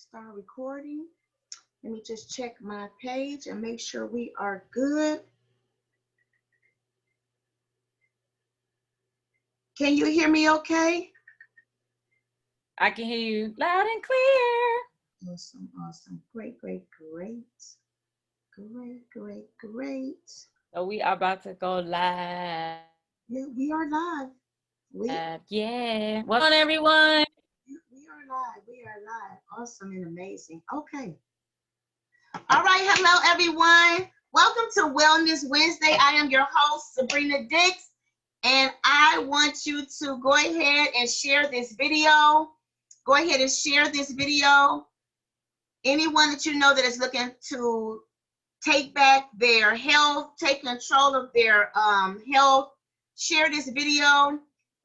Start recording. Let me just check my page and make sure we are good. Can you hear me okay? I can hear you loud and clear. Awesome, awesome. Great, great, great. Great, great, great. So we are about to go live. Yeah, we are live. Yeah. Welcome everyone. We are live. We are live. Awesome and amazing. Okay. All right. Hello, everyone. Welcome to Wellness Wednesday. I am your host, Sabrina Dix, and I want you to go ahead and share this video. Go ahead and share this video. Anyone that you know that is looking to take back their health, take control of their health, share this video.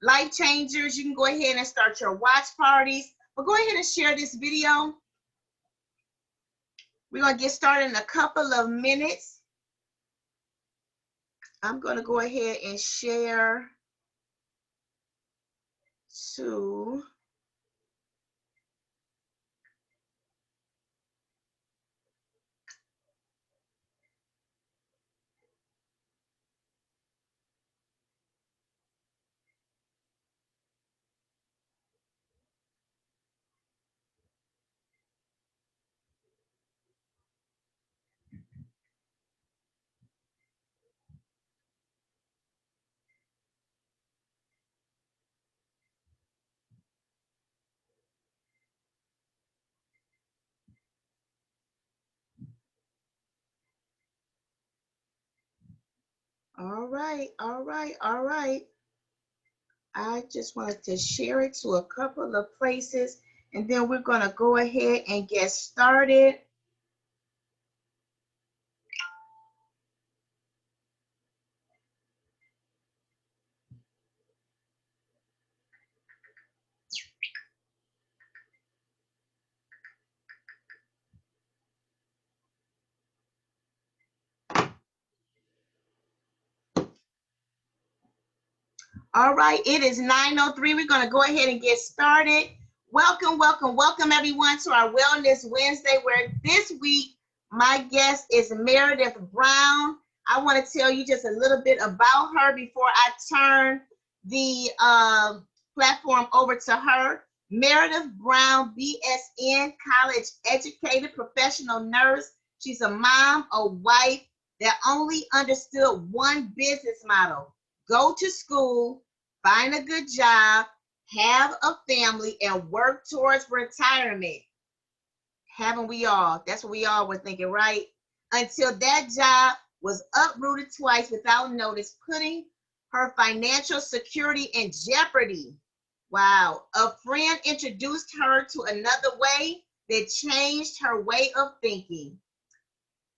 Life changers, you can go ahead and start your watch parties, but go ahead and share this video. We're going to get started in a couple of minutes. I'm going to go ahead and share to all right. I just wanted to share it to a couple of places, and then we're going to go ahead and get started. All right, it is 9:03. We're going to go ahead and get started. Welcome everyone to our Wellness Wednesday, where this week my guest is Meredith Brown. I want to tell you just a little bit about her before I turn the platform over to her. Meredith Brown, BSN, college educated professional nurse. She's a mom, a wife that only understood one business model: go to school, find a good job, have a family, and work towards retirement. Haven't we all? That's what we all were thinking, right? Until that job was uprooted twice without notice, putting her financial security in jeopardy. Wow. A friend introduced her to another way that changed her way of thinking.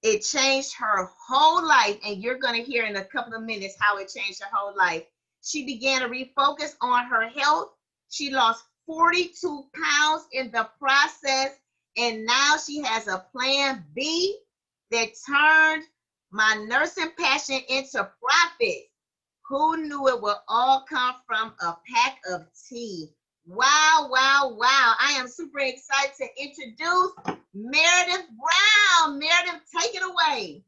It changed her whole life, and you're going to hear in a couple of minutes how it changed her whole life. She began to refocus on her health. She lost 42 pounds in the process, and now she has a plan B that turned my nursing passion into profit. Who knew it would all come from a pack of tea? Wow. I am super excited to introduce Meredith Brown. Meredith, take it away.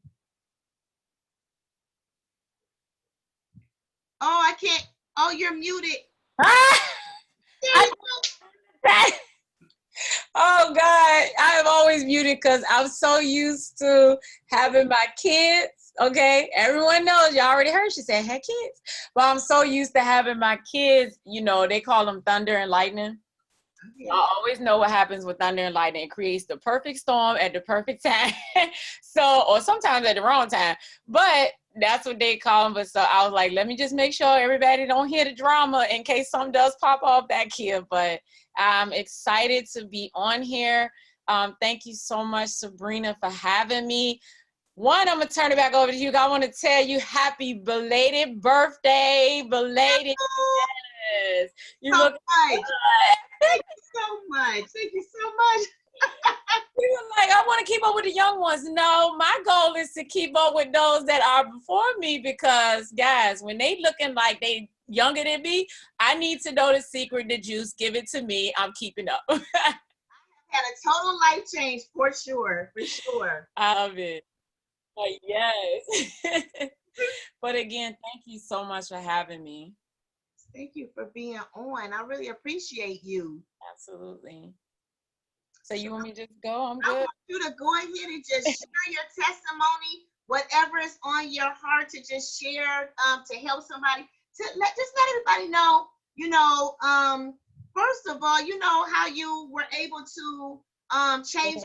Oh, I can't. Oh, you're muted. Oh God, I am always muted because I'm so used to having my kids. Okay, everyone knows, you already heard she said had kids, but I'm so used to having my kids. You know, they call them thunder and lightning. Okay. I always know what happens with thunder and lightning. It creates the perfect storm at the perfect time. So, or sometimes at the wrong time, but that's what they call them. But so I was like, let me just make sure everybody don't hear the drama in case something does pop off back here. But I'm excited to be on here. Thank you so much, Sabrina, for having me. One, I'm going to turn it back over to you. I want to tell you happy belated birthday. Belated. Yes. You look good. Thank you so much. Thank you so much. You were like, I want to keep up with the young ones. No, my goal is to keep up with those that are before me, because, guys, when they looking like they younger than me, I need to know the secret, the juice. Give it to me. I'm keeping up. Had a total life change for sure, for sure. I love it. Yes. But again, thank you so much for having me. Thank you for being on. I really appreciate you. Absolutely. So So you want me to just go? I'm I good. want you to go ahead and just share your testimony, whatever is on your heart to just share to help somebody, to let everybody know, first of all, how you were able to change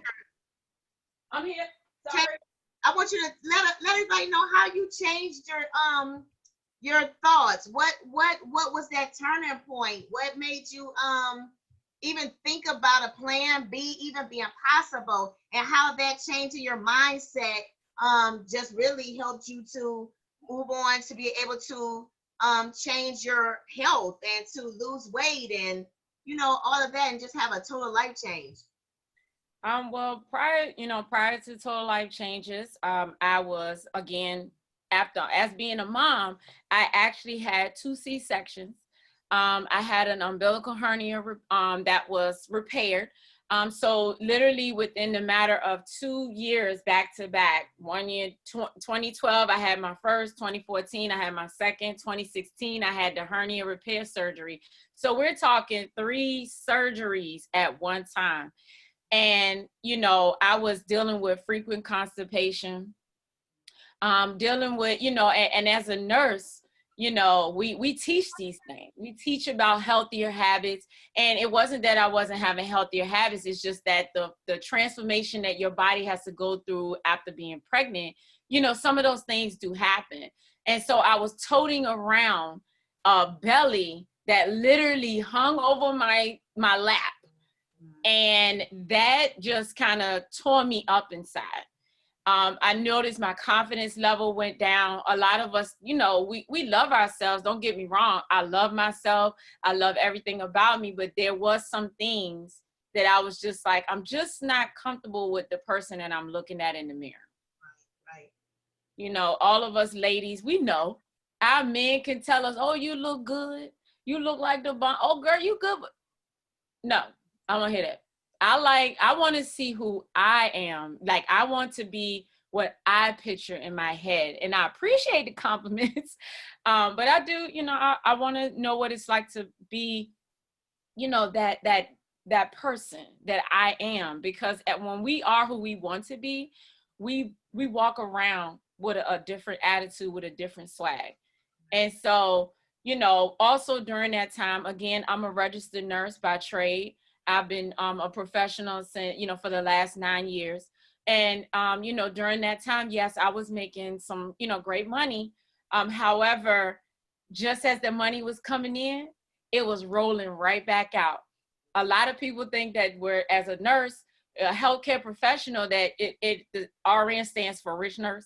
I'm here. change. Sorry. I want you to let everybody know how you changed your thoughts. What was that turning point? What made you even think about a plan B even being possible, and how that change in your mindset just really helped you to move on to be able to change your health and to lose weight and all of that and just have a total life change. Well, prior to total life changes, I was again as being a mom, I actually had 2 C-sections. I had an umbilical hernia that was repaired. So literally within the matter of 2 years back to back, 1 year, 2012, I had my first, 2014, I had my second, 2016, I had the hernia repair surgery. So we're talking 3 surgeries at one time. And, I was dealing with frequent constipation, dealing with, and as a nurse, we teach these things. We teach about healthier habits. And it wasn't that I wasn't having healthier habits. It's just that the transformation that your body has to go through after being pregnant, some of those things do happen. And so I was toting around a belly that literally hung over my lap. And that just kind of tore me up inside. I noticed my confidence level went down. A lot of us, we love ourselves. Don't get me wrong. I love myself. I love everything about me. But there was some things that I was just like, I'm just not comfortable with the person that I'm looking at in the mirror. Right. All of us ladies, we know our men can tell us, oh, you look good. You look like the bomb. Oh, girl, you good. No, I don't hear that. I want to see who I am. Like, I want to be what I picture in my head. And I appreciate the compliments. But I do, I want to know what it's like to be, that person that I am. Because when we are who we want to be, we walk around with a different attitude, with a different swag. And so, also during that time, again, I'm a registered nurse by trade. I've been a professional since, for the last 9 years. And, during that time, yes, I was making some, great money. However, just as the money was coming in, it was rolling right back out. A lot of people think that as a nurse, a healthcare professional, that the RN stands for rich nurse.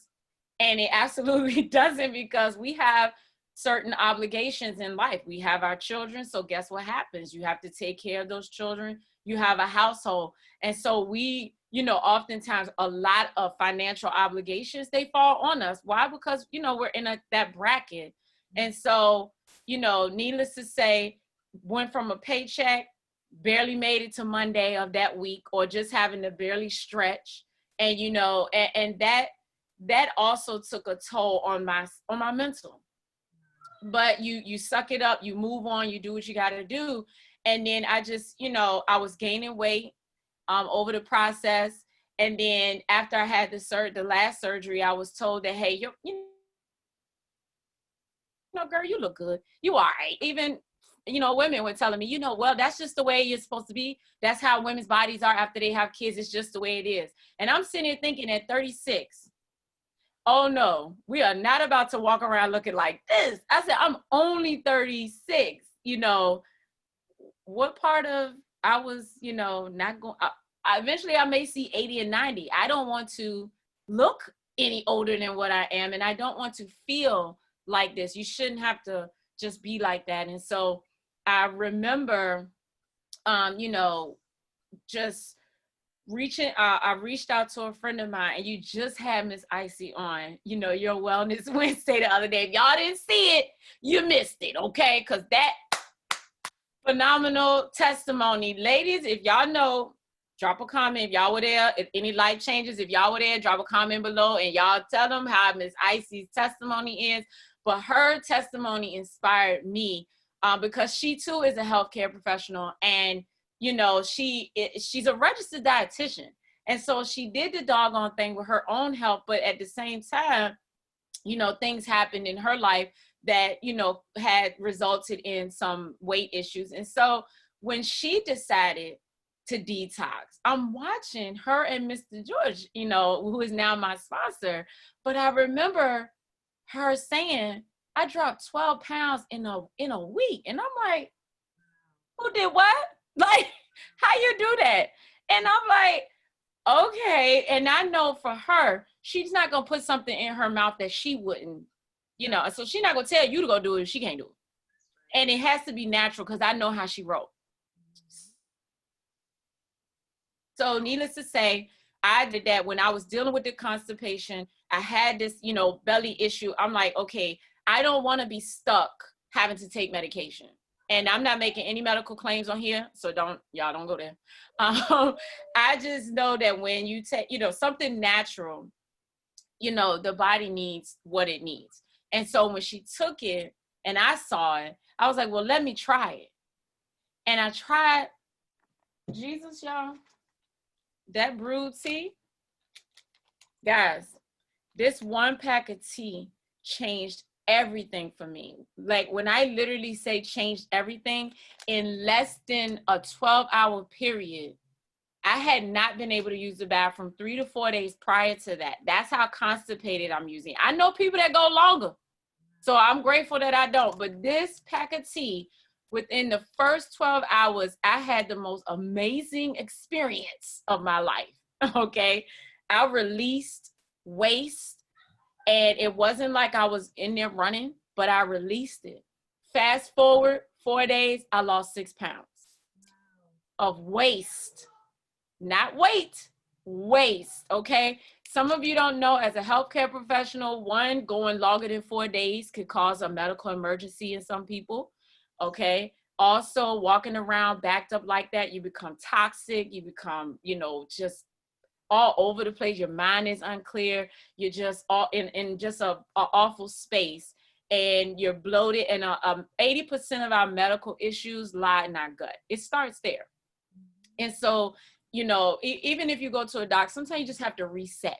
And it absolutely doesn't, because we have certain obligations in life. We have our children. So guess what happens? You have to take care of those children. You have a household. And so we, oftentimes a lot of financial obligations, they fall on us. Why? Because, we're in that bracket. And so, needless to say, went from a paycheck, barely made it to Monday of that week, or just having to barely stretch. And, and that also took a toll on my mental. But you suck it up, you move on, you do what you got to do. And then I just, I was gaining weight over the process. And then after I had the last surgery, I was told that, hey, girl, you look good. You all right. Even, women were telling me, well, that's just the way you're supposed to be. That's how women's bodies are after they have kids. It's just the way it is. And I'm sitting here thinking at 36, oh no, we are not about to walk around looking like this. I said, I'm only 36. What part of I was, not going, eventually I may see 80 and 90. I don't want to look any older than what I am. And I don't want to feel like this. You shouldn't have to just be like that. And so I remember, just I reached out to a friend of mine, and you just had Miss Icy on, your Wellness Wednesday the other day. If y'all didn't see it, you missed it, okay? Because that phenomenal testimony, ladies, if y'all know, drop a comment if y'all were there. If any life changes, if y'all were there, drop a comment below and y'all tell them how Miss Icy's testimony is. But her testimony inspired me because she too is a healthcare professional, and you know, she's a registered dietitian. And so she did the doggone thing with her own health, but at the same time, you know, things happened in her life that, you know, had resulted in some weight issues. And so when she decided to detox, I'm watching her and Mr. George, you know, who is now my sponsor. But I remember her saying, I dropped 12 pounds in a week. And I'm like, who did what? Like, how you do that? And I'm like, okay. And I know for her, she's not going to put something in her mouth that she wouldn't, you know, so she's not going to tell you to go do it if she can't do it. And it has to be natural because I know how she wrote. So needless to say, I did that when I was dealing with the constipation. I had this, you know, belly issue. I'm like, okay, I don't want to be stuck having to take medication. And I'm not making any medical claims on here, so y'all don't go there. I just know that when you take, you know, something natural, you know, the body needs what it needs. And so when she took it and I saw it, I was like, well, let me try it. And I tried, Jesus, y'all, that brewed tea, guys, this one pack of tea changed everything for me. Like when I literally say changed everything, in less than a 12-hour period, I had not been able to use the bathroom 3 to 4 days prior to that. That's how constipated I'm using. I know people that go longer, so I'm grateful that I don't. But this pack of tea, within the first 12 hours, I had the most amazing experience of my life, okay? I released waste, and it wasn't like I was in there running, but I released it. Fast forward 4 days, I lost 6 pounds of waste, not weight, waste, okay? Some of you don't know, as a healthcare professional, one, going longer than 4 days could cause a medical emergency in some people, okay? Also, walking around backed up like that, you become toxic, you become, you know, just all over the place. Your mind is unclear. You're just all in just a awful space, and you're bloated. And 80% of our medical issues lie in our gut. It starts there. And so, you know, even if you go to a doc, sometimes you just have to reset.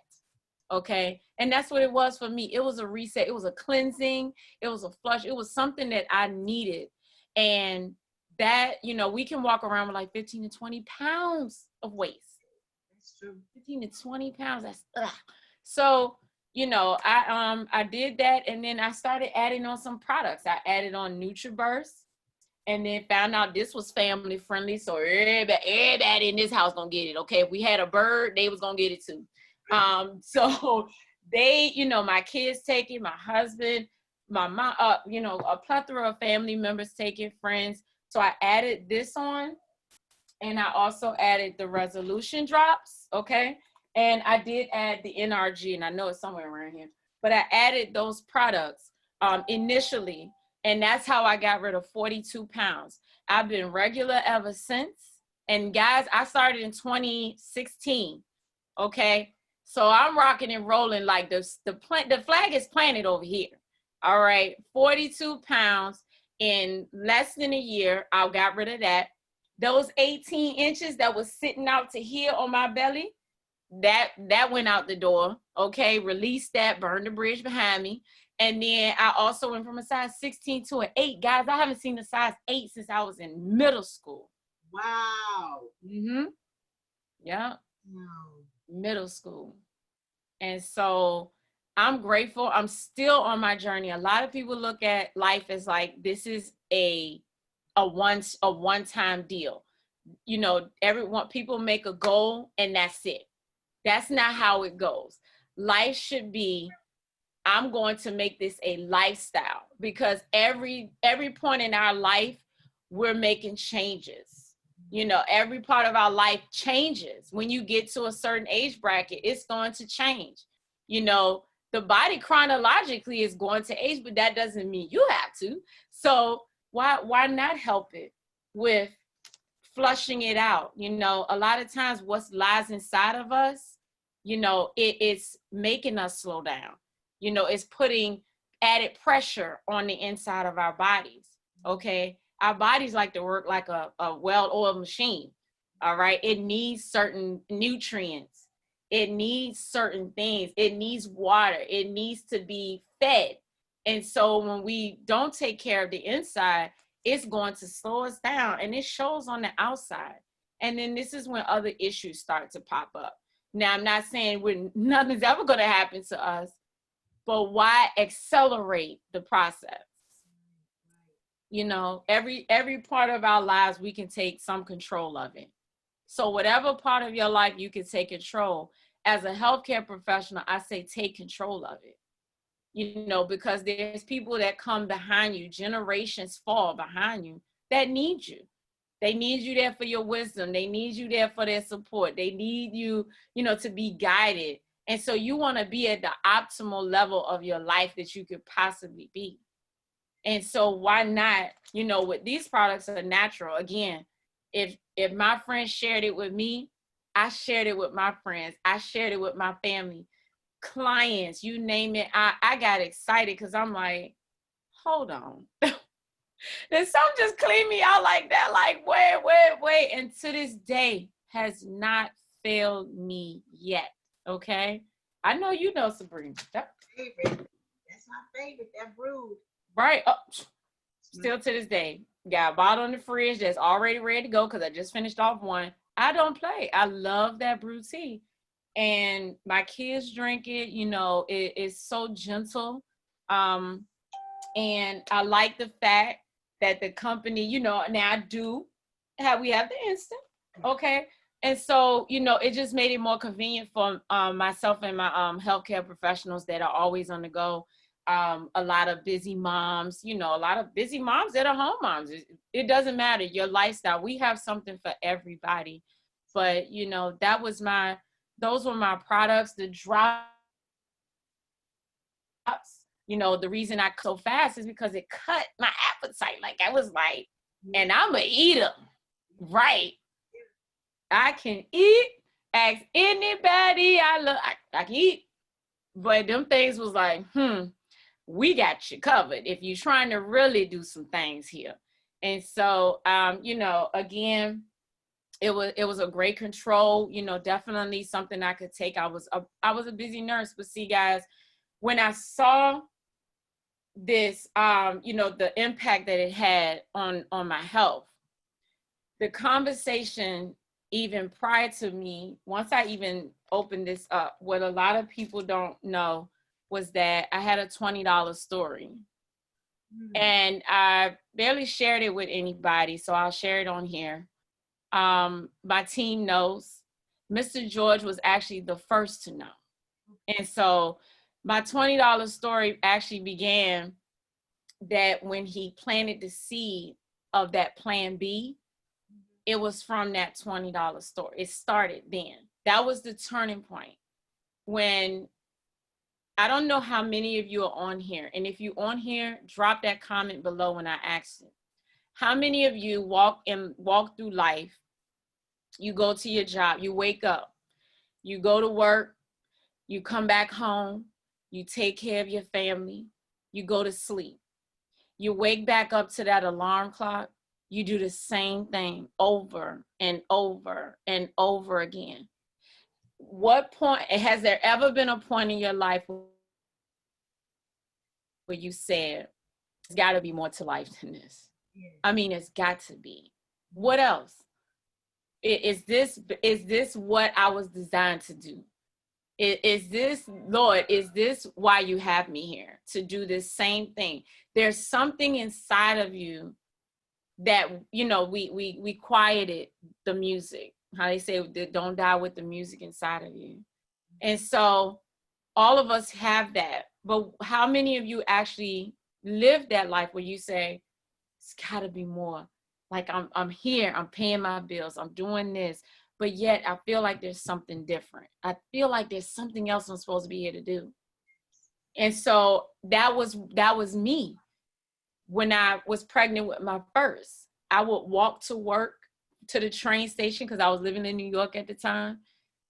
Okay. And that's what it was for me. It was a reset. It was a cleansing. It was a flush. It was something that I needed. And that, you know, we can walk around with like 15 to 20 pounds of waste. 15 to 20 pounds. That's ugh. So, you know, I did that, and then I started adding on some products. I added on NutriBurst, and then found out this was family friendly. So everybody in this house gonna get it. Okay, if we had a bird, they was gonna get it too. So they, you know, my kids take it, my husband, my mom, you know, a plethora of family members take it, friends. So I added this on. And I also added the resolution drops, okay? And I did add the NRG, and I know it's somewhere around here, but I added those products initially, and that's how I got rid of 42 pounds. I've been regular ever since. And guys, I started in 2016, okay? So I'm rocking and rolling like the flag is planted over here, all right? 42 pounds in less than a year. I got rid of that. Those 18 inches that was sitting out to here on my belly, that went out the door, okay? Released that, burned the bridge behind me. And then I also went from a size 16 to an 8. Guys, I haven't seen a size 8 since I was in middle school. Wow. Mm-hmm. Yeah. Wow. Middle school. And so I'm grateful. I'm still on my journey. A lot of people look at life as like, this is a one-time deal. You know, people make a goal and that's it. That's not how it goes. Life should be, I'm going to make this a lifestyle, because every point in our life, we're making changes. You know, every part of our life changes. When you get to a certain age bracket, it's going to change. You know, the body chronologically is going to age, but that doesn't mean you have to. So why not help it with flushing it out. You know, a lot of times what lies inside of us, you know, it's making us slow down. You know, it's putting added pressure on the inside of our bodies. Okay. Our bodies like to work like a well-oiled machine. All right. It needs certain nutrients. It needs certain things. It needs water. It needs to be fed. And so when we don't take care of the inside, it's going to slow us down, and it shows on the outside. And then this is when other issues start to pop up. Now, I'm not saying nothing's ever going to happen to us, but why accelerate the process? You know, every part of our lives, we can take some control of it. So whatever part of your life you can take control, as a healthcare professional, I say take control of it. You know, because there's people that come behind you, generations fall behind you that need you. They need you there for your wisdom. They need you there for their support. They need you, you know, to be guided. And so you want to be at the optimal level of your life that you could possibly be. And so why not, you know, with these products are natural. Again, if my friends shared it with me, I shared it with my friends. I shared it with my family, clients, you name it. I got excited because I'm like, hold on. Did some just clean me out like that? Like, wait. And to this day has not failed me yet. Okay. I know you know, Sabrina. Favorite. That's my favorite. That brewed. Right. Oh, still to this day. Got a bottle in the fridge that's already ready to go because I just finished off one. I don't play. I love that brew tea. And my kids drink it. You know, it's so gentle. And I like the fact that the company, you know, now we have the instant. Okay. And so, you know, it just made it more convenient for myself and my healthcare professionals that are always on the go. A lot of busy moms, you know, a lot of busy moms that are home moms. It doesn't matter your lifestyle. We have something for everybody. But, you know, those were my products. The drops, you know, the reason I so fast is because it cut my appetite. Like I was like, and I'm a eater, right? I can eat. Ask anybody I can eat. But them things was like, we got you covered if you're trying to really do some things here. And so, you know, again, it was a great control, you know, definitely something I could take. I was a busy nurse, but see, guys, when I saw this, you know, the impact that it had on my health, the conversation even prior to me, once I even opened this up, what a lot of people don't know was that I had a $20 story. And I barely shared it with anybody, so I'll share it on here. My team knows. Mr. George was actually the first to know. And so my $20 story actually began that when he planted the seed of that plan B, it was from that $20 story. It started then. That was the turning point. When I don't know how many of you are on here. And if you're on here, drop that comment below when I asked it. How many of you walk through life? You go to your job, you wake up, you go to work, you come back home, you take care of your family, you go to sleep. You wake back up to that alarm clock, you do the same thing over and over and over again. What point, has there ever been a point in your life where you said, there's got to be more to life than this? I mean, it's got to be. What else? Is this what I was designed to do? Is this, Lord, is this why you have me here, to do this same thing? There's something inside of you that, you know, we quieted the music. How they say, don't die with the music inside of you. And so all of us have that. But how many of you actually live that life where you say, it's gotta be more? Like I'm here, I'm paying my bills, I'm doing this, but yet I feel like there's something different. I feel like there's something else I'm supposed to be here to do. And so that was me. When I was pregnant with my first, I would walk to work to the train station because I was living in New York at the time.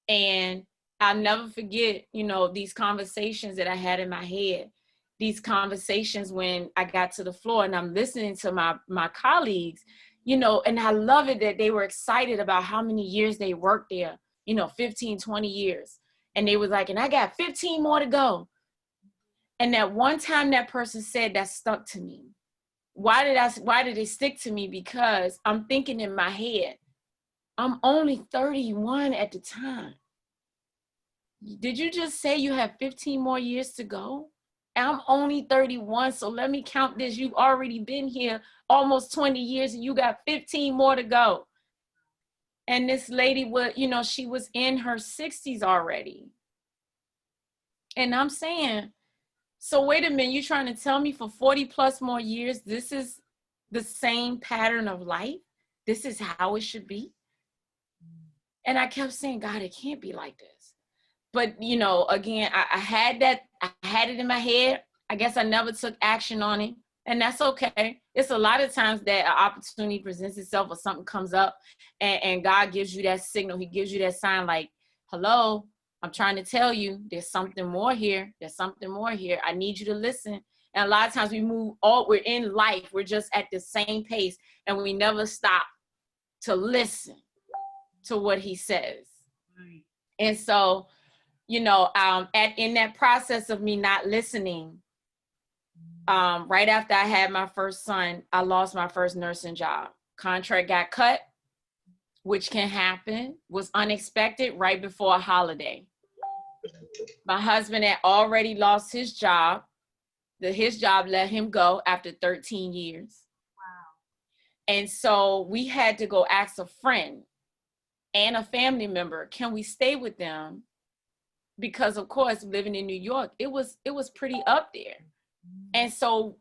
And I'll never forget, you know, these conversations that I had in my head, these conversations when I got to the floor and I'm listening to my colleagues, you know, and I love it that they were excited about how many years they worked there, you know, 15, 20 years. And they was like, and I got 15 more to go. And that one time that person said that stuck to me. Why did it stick to me? Because I'm thinking in my head, I'm only 31 at the time. Did you just say you have 15 more years to go? I'm only 31, so let me count this. You've already been here almost 20 years and you got 15 more to go. And this lady was, you know, she was in her 60s already. And I'm saying, so wait a minute, you're trying to tell me for 40 plus more years, this is the same pattern of life? This is how it should be? And I kept saying, God, it can't be like this. But, you know, again, I had it in my head. I guess I never took action on it. And that's okay. It's a lot of times that an opportunity presents itself or something comes up and God gives you that signal. He gives you that sign like, hello, I'm trying to tell you there's something more here. There's something more here. I need you to listen. And a lot of times we're in life. We're just at the same pace and we never stop to listen to what he says. Right. And so, you know, in that process of me not listening, right after I had my first son, I lost my first nursing job. Contract got cut, which can happen, was unexpected right before a holiday. My husband had already lost his job. His job let him go after 13 years. Wow. And so we had to go ask a friend and a family member, can we stay with them? Because of course, living in New York, it was pretty up there. And so,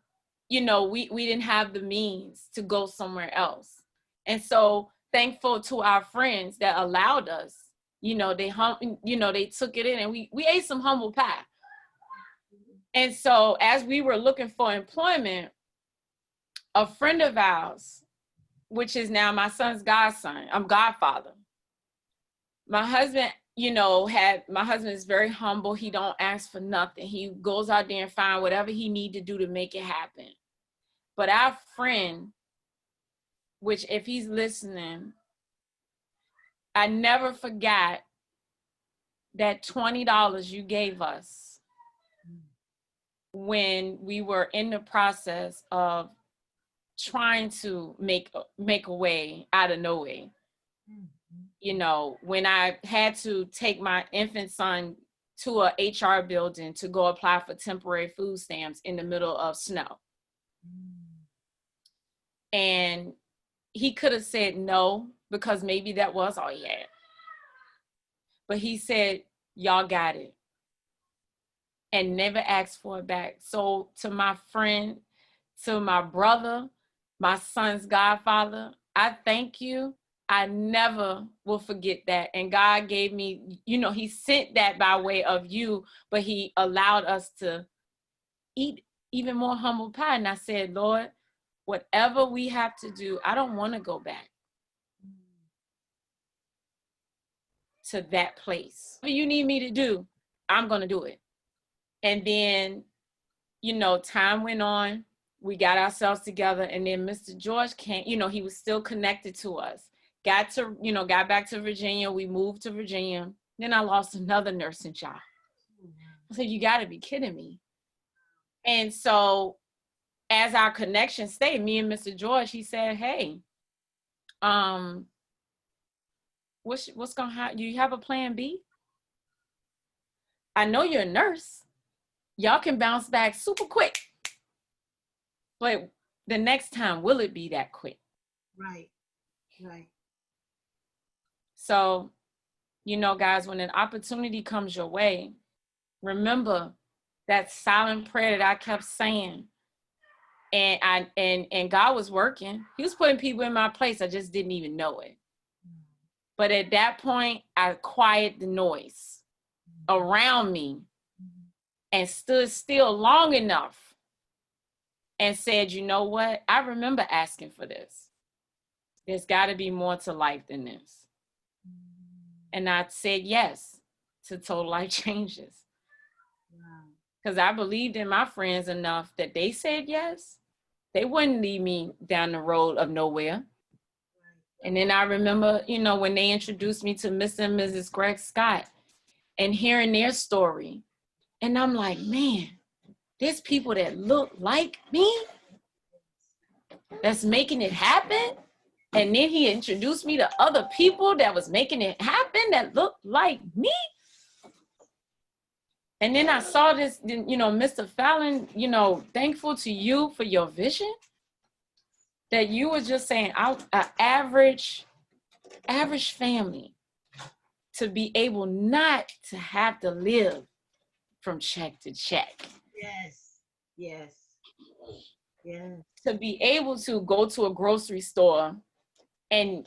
you know, we didn't have the means to go somewhere else. And so thankful to our friends that allowed us, you know, they took it in and we ate some humble pie. And so as we were looking for employment, a friend of ours, which is now my son's godson, I'm godfather. My husband, you know, my husband is very humble. He don't ask for nothing. He goes out there and find whatever he need to do to make it happen. But our friend, which if he's listening, I never forgot that $20 you gave us when we were in the process of trying to make a way out of no way. You know, when I had to take my infant son to a HR building to go apply for temporary food stamps in the middle of snow. And he could have said no, because maybe that was all he had. But he said, y'all got it. And never asked for it back. So to my friend, to my brother, my son's godfather, I thank you. I never will forget that. And God gave me, you know, he sent that by way of you, but he allowed us to eat even more humble pie. And I said, Lord, whatever we have to do, I don't want to go back to that place. Whatever you need me to do, I'm going to do it. And then, you know, time went on. We got ourselves together. And then Mr. George came, you know, he was still connected to us. Got back to Virginia. We moved to Virginia. Then I lost another nursing job. I said, you got to be kidding me. And so as our connection stayed, me and Mr. George, he said, hey, what's going to happen? Do you have a plan B? I know you're a nurse. Y'all can bounce back super quick. But the next time, will it be that quick? Right, right. So, you know, guys, when an opportunity comes your way, remember that silent prayer that I kept saying. And God was working. He was putting people in my place. I just didn't even know it. But at that point, I quieted the noise around me and stood still long enough and said, you know what? I remember asking for this. There's got to be more to life than this. And I said yes to total life changes. Because I believed in my friends enough that they said yes. They wouldn't lead me down the road of nowhere. And then I remember, you know, when they introduced me to Mr. and Mrs. Greg Scott and hearing their story. And I'm like, man, there's people that look like me that's making it happen. And then he introduced me to other people that was making it happen that looked like me. And then I saw this, you know, Mr. Fallon, you know, thankful to you for your vision that you were just saying, an average family to be able not to have to live from check to check. Yes, yes, yes. To be able to go to a grocery store and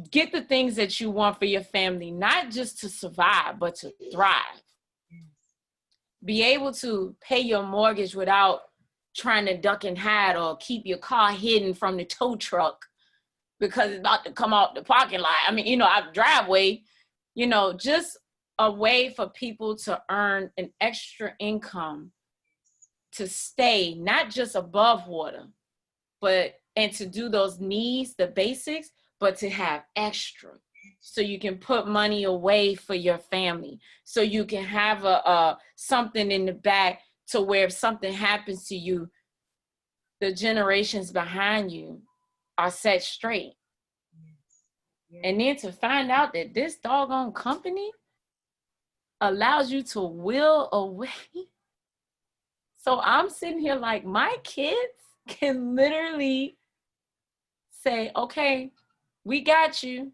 get the things that you want for your family, not just to survive, but to thrive. Yes. Be able to pay your mortgage without trying to duck and hide or keep your car hidden from the tow truck because it's about to come off the parking lot. I mean, you know, out the driveway, you know, just a way for people to earn an extra income to stay not just above water, but and to do those needs, the basics, but to have extra so you can put money away for your family, so you can have a something in the back to where if something happens to you, the generations behind you are set straight. Yes. And then to find out that this doggone company allows you to will away. So I'm sitting here like my kids can literally say, okay, we got you.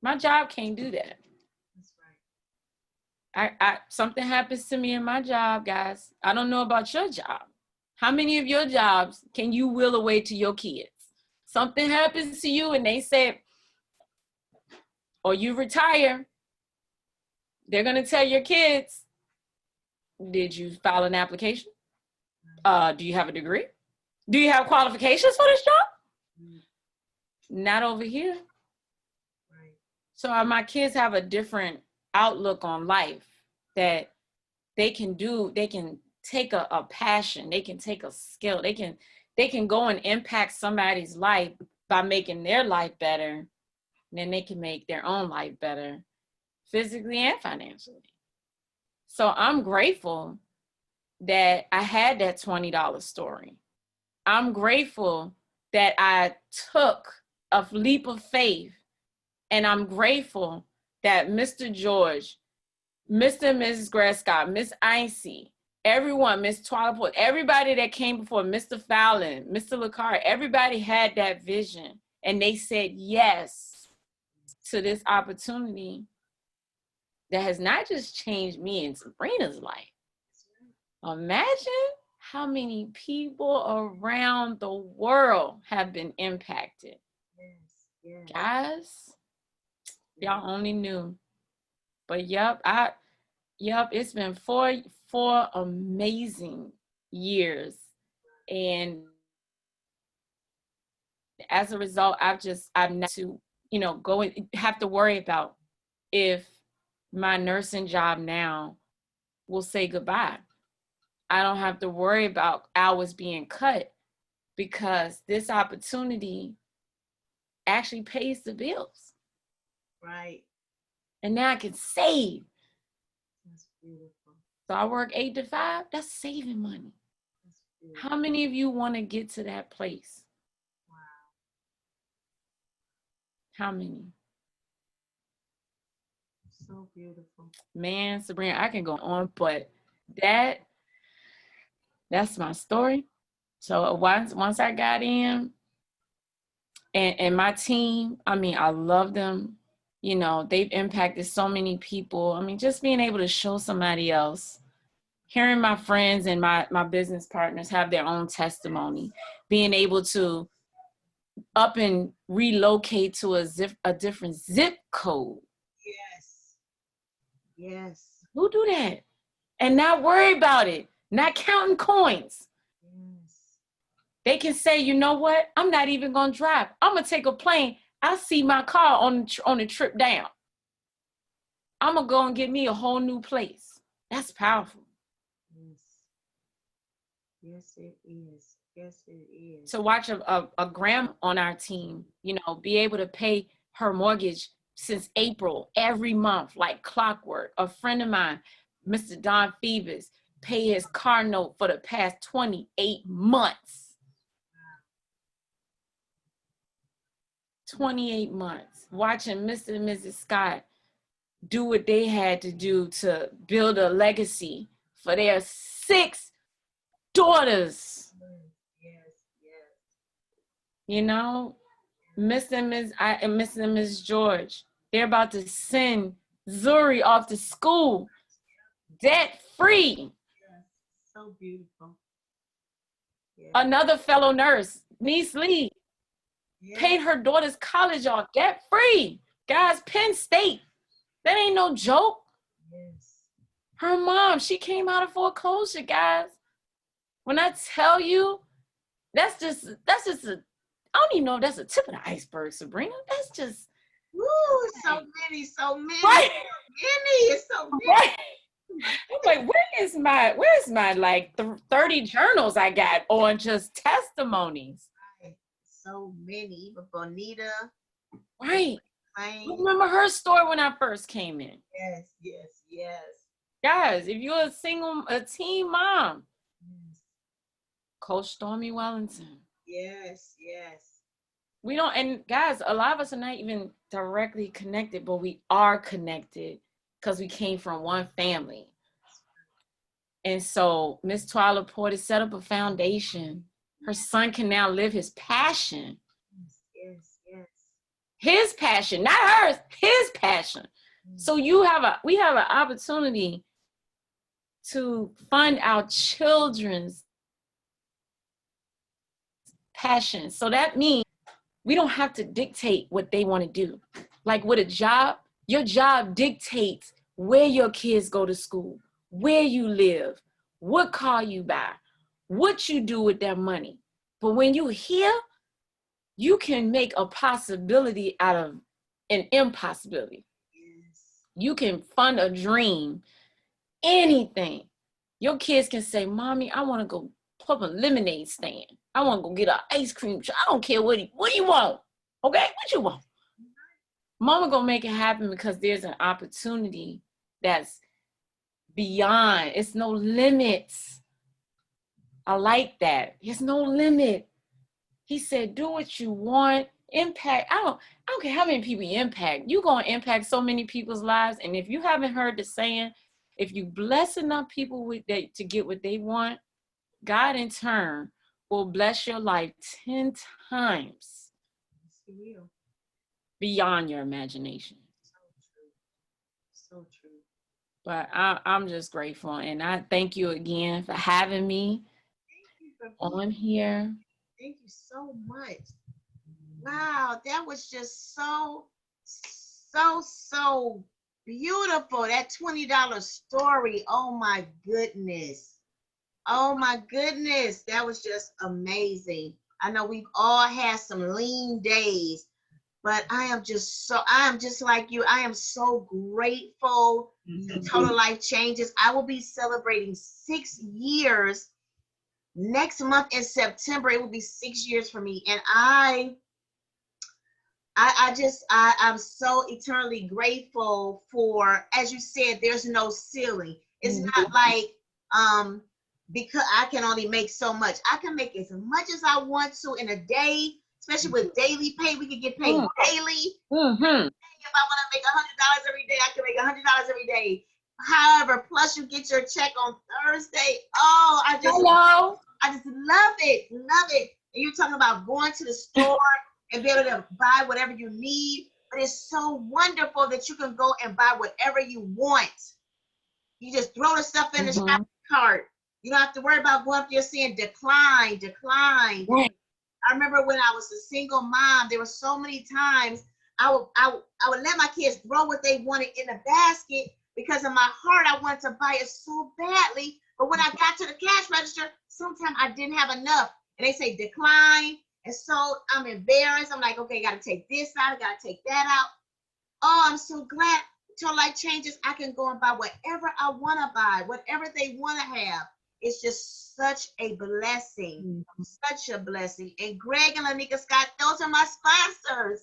My job can't do that. That's right. Something happens to me in my job, guys. I don't know about your job. How many of your jobs can you will away to your kids? Something happens to you and they say, or you retire, they're going to tell your kids, did you file an application? Do you have a degree? Do you have qualifications for this job? Not over here. Right. So my kids have a different outlook on life that they can do. They can take a passion. They can take a skill. They can go and impact somebody's life by making their life better. And then they can make their own life better, physically and financially. So I'm grateful that I had that $20 story. I'm grateful that I took a leap of faith. And I'm grateful that Mr. George, Mr. and Mrs. Grescott, Miss Icy, everyone, Miss Twilight, everybody that came before, Mr. Fallon, Mr. LaCar, everybody had that vision. And they said yes to this opportunity that has not just changed me and Sabrina's life. Imagine how many people around the world have been impacted. Yes. Guys, y'all only knew. But it's been four amazing years. And as a result, I've not to, you know, go and have to worry about if my nursing job now will say goodbye. I don't have to worry about hours being cut because this opportunity actually pays the bills. Right. And now I can save. That's beautiful. So I work 8 to 5. That's saving money. That's how many of you want to get to that place? Wow. How many? So beautiful. Man, Sabrina, I can go on, but that's my story. So once I got in, and my team, I mean, I love them. You know, they've impacted so many people. I mean, just being able to show somebody else, hearing my friends and my business partners have their own testimony, being able to up and relocate to a different zip code. Yes. Yes. Who do that? And not worry about it, not counting coins. Yes. They can say, you know what? I'm not even going to drive. I'm going to take a plane. I'll see my car on the trip down. I'm going to go and get me a whole new place. That's powerful. Yes. Yes, it is. Yes, it is. To watch a grandma on our team, be able to pay her mortgage since April every month, like clockwork. A friend of mine, Mr. Don Phoebus, pay his car note for the past 28 months. 28 months. Watching Mr. and Mrs. Scott do what they had to do to build a legacy for their 6 daughters. Yes. Mr. and Ms. George, they're about to send Zuri off to school debt free. Yes. So beautiful. Yes. Another fellow nurse, Niece Lee, paid her daughter's college off debt free. Guys, Penn State, that ain't no joke. Yes. Her mom, she came out of foreclosure, guys. When I tell you, that's just I don't even know if that's a tip of the iceberg, Sabrina. That's just so many. Right. It's so many. Right. I'm like, where's my like 30 journals I got on just testimonies? Right. So many. Even Bonita. Right. I remember her story when I first came in. Yes. Guys, if you're a teen mom, Coach Stormy Wellington. Yes. We don't, and guys, a lot of us are not even directly connected, but we are connected because we came from one family. And so Miss Twyla Porter set up a foundation. Her son can now live his passion. Yes. His passion, not hers, his passion. So we have an opportunity to fund our children's passion. So that means we don't have to dictate what they want to do. Like with a job, your job dictates where your kids go to school, where you live, what car you buy, what you do with that money. But when you're here, you can make a possibility out of an impossibility. Yes. You can fund a dream, anything. Your kids can say, Mommy, I want to go put a lemonade stand. I want to go get an ice cream. I don't care what do you want? Okay, what you want? Mama gonna make it happen because there's an opportunity that's beyond. It's no limits. I like that. There's no limit. He said, do what you want. Impact. I don't care how many people you impact. You're gonna impact so many people's lives. And if you haven't heard the saying, if you bless enough people with that to get what they want, God in turn will bless your life 10 times beyond your imagination. So true. But I'm just grateful, and I thank you again for having me on here. Thank you so much. Wow, that was just so beautiful. That $20 story. Oh my goodness. That was just amazing. I know we've all had some lean days, but I am just like you. I am so grateful to Total Life Changes. I will be celebrating 6 years next month in September. It will be 6 years for me. And I'm so eternally grateful for, as you said, there's no ceiling. It's not like, because I can only make so much. I can make as much as I want to in a day, especially with daily pay. We can get paid daily. If I want to make $100 every day, I can make $100 every day. However, plus you get your check on Thursday. Oh, I just love it. And you're talking about going to the store and be able to buy whatever you need. But it's so wonderful that you can go and buy whatever you want. You just throw the stuff in the shopping cart. You don't have to worry about going up there saying decline. Right. I remember when I was a single mom, there were so many times I would let my kids throw what they wanted in the basket because in my heart I wanted to buy it so badly. But when I got to the cash register, sometimes I didn't have enough. and they say decline. And so I'm embarrassed. I'm like, okay, got to take this out. I got to take that out. Oh, I'm so glad till life changes. I can go and buy whatever I want to buy, whatever they want to have. It's just such a blessing, such a blessing. And Greg and Lanika Scott, those are my sponsors.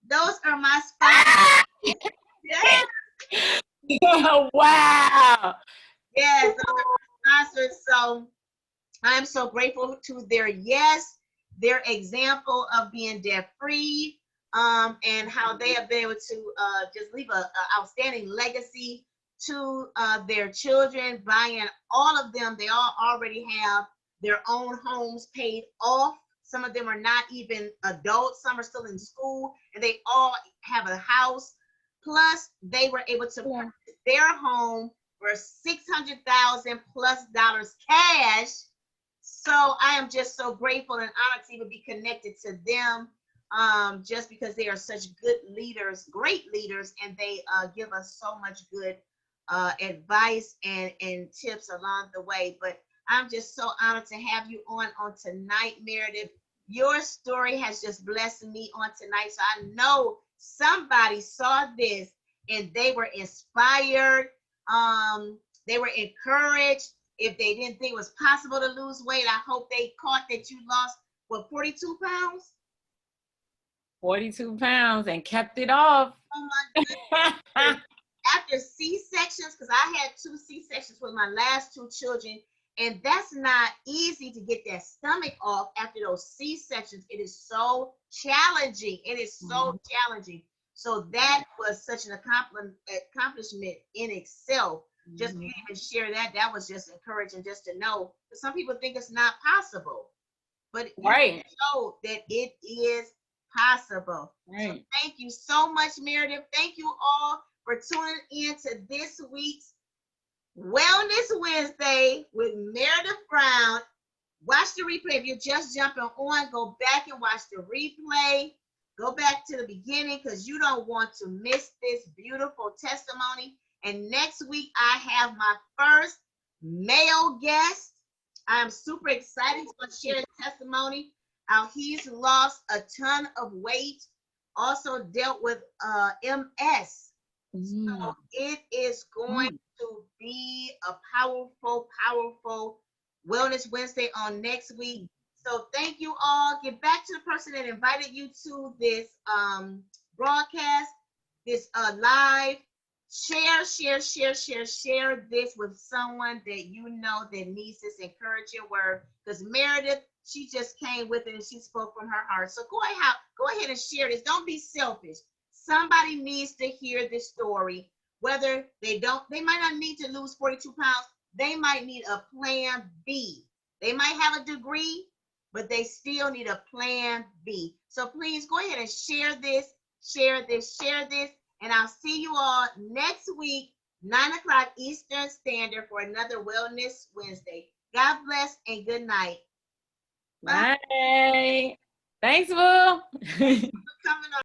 Those are my sponsors. Yes. Wow. Yes, those are my sponsors. So I'm so grateful to their yes, their example of being debt free, and how they have been able to just leave a outstanding legacy to their children, buying all of them. They all already have their own homes paid off. Some of them are not even adults. Some are still in school, and they all have a house. Plus, they were able to purchase their home for $600,000 plus cash. So I am just so grateful and honored to even be connected to them, just because they are such good leaders, great leaders, and they give us so much good advice and tips along the way. But I'm just so honored to have you on tonight, Meredith. Your story has just blessed me on tonight. So I know somebody saw this and they were inspired. They were encouraged. If they didn't think it was possible to lose weight, I hope they caught that you lost, what, 42 pounds? 42 pounds and kept it off. Oh my goodness. After C-sections, because I had 2 C-sections with my last 2 children, and that's not easy to get that stomach off after those C-sections. It is so challenging. It is so challenging. So that was such an accomplishment in itself. Just to even share that, that was just encouraging just to know. Because some people think it's not possible, but you know that it is possible. Right. So thank you so much, Meredith. Thank you all for tuning in to this week's Wellness Wednesday with Meredith Brown. Watch the replay. If you're just jumping on, go back and watch the replay. Go back to the beginning because you don't want to miss this beautiful testimony. And next week, I have my first male guest. I'm super excited to share his testimony. How he's lost a ton of weight, also dealt with MS. So it is going to be a powerful, powerful Wellness Wednesday on next week. So thank you all. Get back to the person that invited you to this broadcast, this live. Share this with someone that you know that needs this encouraging word. Because Meredith, she just came with it and she spoke from her heart. So go ahead and share this. Don't be selfish. Somebody needs to hear this story. Whether they might not need to lose 42 pounds. They might need a plan B. They might have a degree, but they still need a plan B. So please go ahead and share this. And I'll see you all next week, 9 o'clock Eastern Standard for another Wellness Wednesday. God bless and good night. Bye. Thanks, Will. Thanks for coming on.